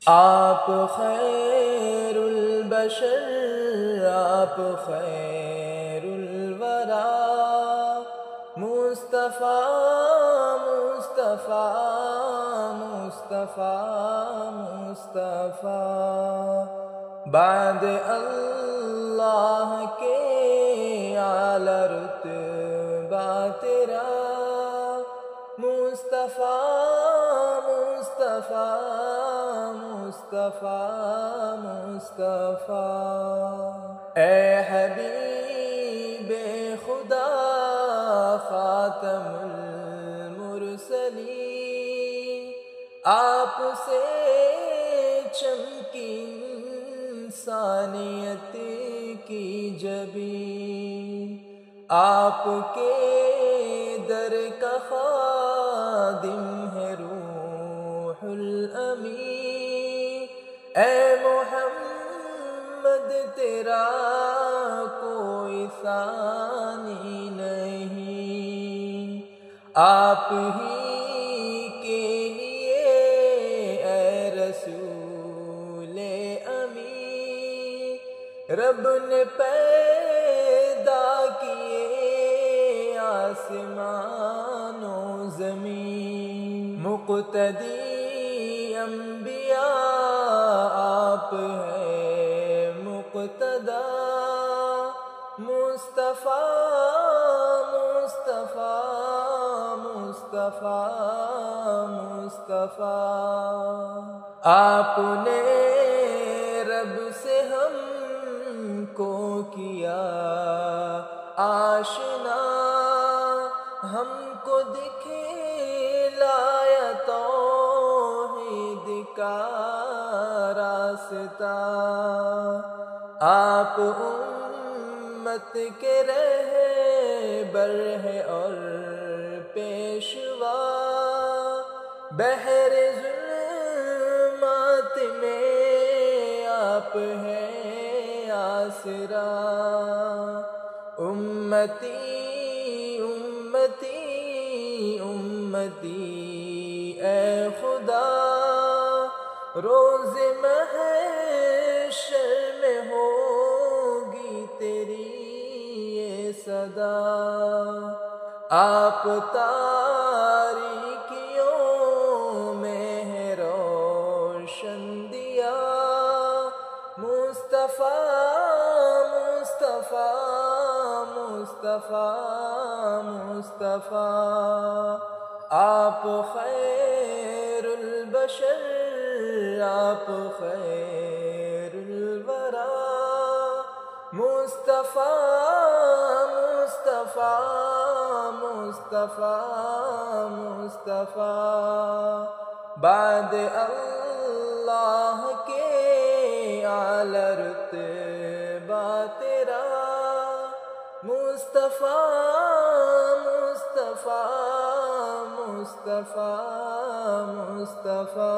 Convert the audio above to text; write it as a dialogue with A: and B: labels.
A: آپ خیر البشر، آپ خیر الورا، مصطفیٰ مصطفیٰ مصطفیٰ مصطفیٰ، بعد اللہ کے اعلی رتبہ تیرا، مصطفیٰ مصطفیٰ مصطفیٰ مصطفیٰ، اے حبیب خدا خاتم المرسلین، آپ سے چمکی انسانیت کی جبین، آپ کے در کا خادم ہے روح الامین، اے محمد تیرا کوئی ثانی نہیں، آپ ہی کے لیے اے رسول امین، رب نے پیدا کیے آسمان و زمین، مقتدی انبیاء آپ ہیں مقتدا، مصطفیٰ مصطفیٰ مصطفیٰ مصطفیٰ، آپ نے رب سے ہم کو کیا آشنا، ہم کو دکھلایا توحید کا راستہ، آپ امت کے رہبر ہے اور پیشوا، بحر ظلمات میں آپ ہیں آسرا، امتی امتی امتی اے خدا، روز محشر میں ہوگی تیری یہ صدا، آپ تاریکیوں میں ہے روشن دیا، مصطفیٰ مصطفیٰ مصطفیٰ مصطفیٰ، آپ خیر البشر، آپ خیر الورا، مصطفیٰ مصطفیٰ مصطفیٰ مصطفیٰ، بعد اللہ کے اعلی رتبہ تیرا، مصطفیٰ مصطفیٰ مصطفیٰ مصطفیٰ۔